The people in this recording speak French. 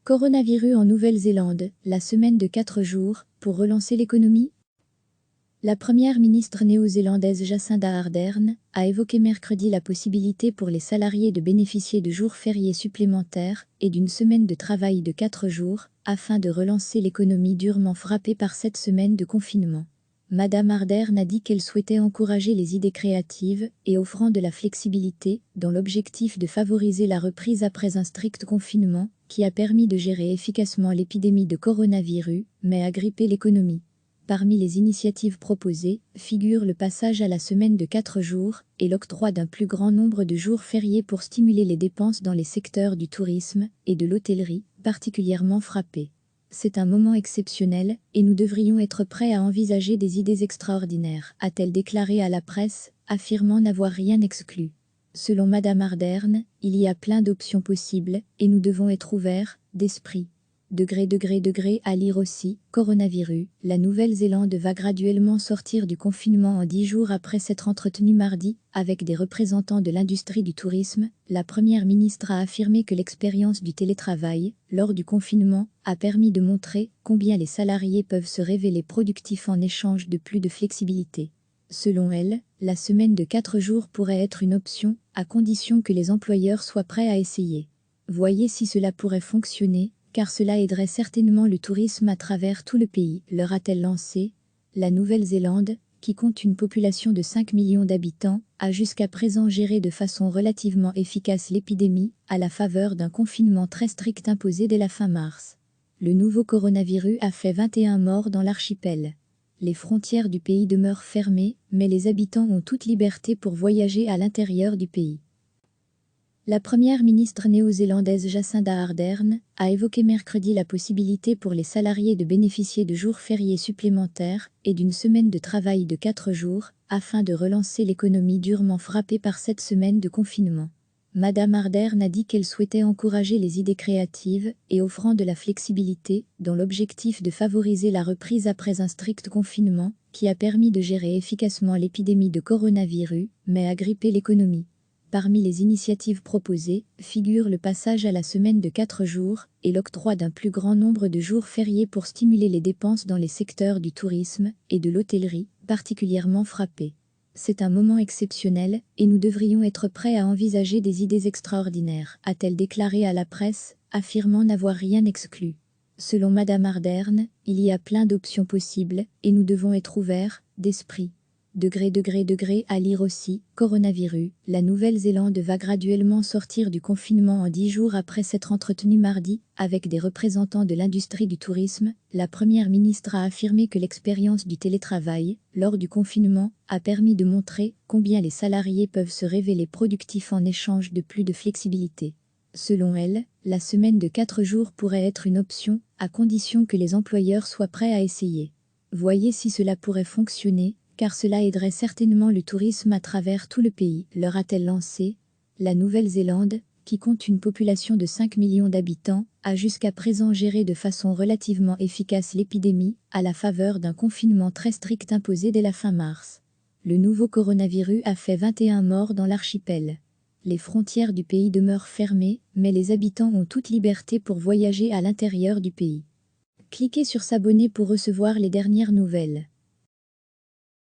Coronavirus en Nouvelle-Zélande, la semaine de 4 jours, pour relancer l'économie? La première ministre néo-zélandaise Jacinda Ardern a évoqué mercredi la possibilité pour les salariés de bénéficier de jours fériés supplémentaires et d'une semaine de travail de 4 jours, afin de relancer l'économie durement frappée par cette semaine de confinement. Madame Ardern a dit qu'elle souhaitait encourager les idées créatives et offrant de la flexibilité, dans l'objectif de favoriser la reprise après un strict confinement, qui a permis de gérer efficacement l'épidémie de coronavirus, mais a grippé l'économie. Parmi les initiatives proposées, figure le passage à la semaine de 4 jours et l'octroi d'un plus grand nombre de jours fériés pour stimuler les dépenses dans les secteurs du tourisme et de l'hôtellerie, particulièrement frappés. C'est un moment exceptionnel et nous devrions être prêts à envisager des idées extraordinaires, a-t-elle déclaré à la presse, affirmant n'avoir rien exclu. Selon Madame Ardern, il y a plein d'options possibles et nous devons être ouverts d'esprit. À lire aussi, coronavirus, la Nouvelle-Zélande va graduellement sortir du confinement en 10 jours après s'être entretenue mardi avec des représentants de l'industrie du tourisme. La première ministre a affirmé que l'expérience du télétravail, lors du confinement, a permis de montrer combien les salariés peuvent se révéler productifs en échange de plus de flexibilité. Selon elle, la semaine de 4 jours pourrait être une option, à condition que les employeurs soient prêts à essayer. Voyez si cela pourrait fonctionner, car cela aiderait certainement le tourisme à travers tout le pays, leur a-t-elle lancé. La Nouvelle-Zélande, qui compte une population de 5 millions d'habitants, a jusqu'à présent géré de façon relativement efficace l'épidémie, à la faveur d'un confinement très strict imposé dès la fin mars. Le nouveau coronavirus a fait 21 morts dans l'archipel. Les frontières du pays demeurent fermées, mais les habitants ont toute liberté pour voyager à l'intérieur du pays. La première ministre néo-zélandaise Jacinda Ardern a évoqué mercredi la possibilité pour les salariés de bénéficier de jours fériés supplémentaires et d'une semaine de travail de 4 jours, afin de relancer l'économie durement frappée par cette semaine de confinement. Madame Ardern a dit qu'elle souhaitait encourager les idées créatives et offrant de la flexibilité, dans l'objectif de favoriser la reprise après un strict confinement, qui a permis de gérer efficacement l'épidémie de coronavirus, mais a grippé l'économie. Parmi les initiatives proposées, figure le passage à la semaine de 4 jours et l'octroi d'un plus grand nombre de jours fériés pour stimuler les dépenses dans les secteurs du tourisme et de l'hôtellerie, particulièrement frappés. C'est un moment exceptionnel et nous devrions être prêts à envisager des idées extraordinaires, a-t-elle déclaré à la presse, affirmant n'avoir rien exclu. Selon Madame Ardern, il y a plein d'options possibles et nous devons être ouverts d'esprit. À lire aussi, coronavirus, la Nouvelle-Zélande va graduellement sortir du confinement en 10 jours après s'être entretenue mardi avec des représentants de l'industrie du tourisme. La première ministre a affirmé que l'expérience du télétravail, lors du confinement, a permis de montrer combien les salariés peuvent se révéler productifs en échange de plus de flexibilité. Selon elle, la semaine de 4 jours pourrait être une option, à condition que les employeurs soient prêts à essayer. Voyez si cela pourrait fonctionner, car cela aiderait certainement le tourisme à travers tout le pays, leur a-t-elle lancé. La Nouvelle-Zélande, qui compte une population de 5 millions d'habitants, a jusqu'à présent géré de façon relativement efficace l'épidémie, à la faveur d'un confinement très strict imposé dès la fin mars. Le nouveau coronavirus a fait 21 morts dans l'archipel. Les frontières du pays demeurent fermées, mais les habitants ont toute liberté pour voyager à l'intérieur du pays. Cliquez sur s'abonner pour recevoir les dernières nouvelles.